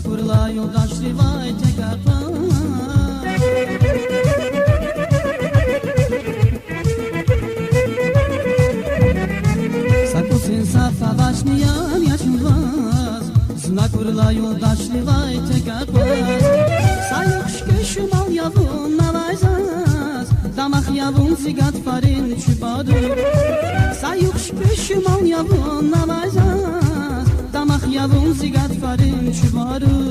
kurla yoldaşlı vay tekrar Sakusin safa başlayan yaşımvaz Zına kurla yoldaşlı vay tekrar Sayıkış köşüm al yavun navayzaz Damak yavun zigat farin çübadı Sayıkış köşüm al yavun navayzaz Damak yavun zigat farin çübadı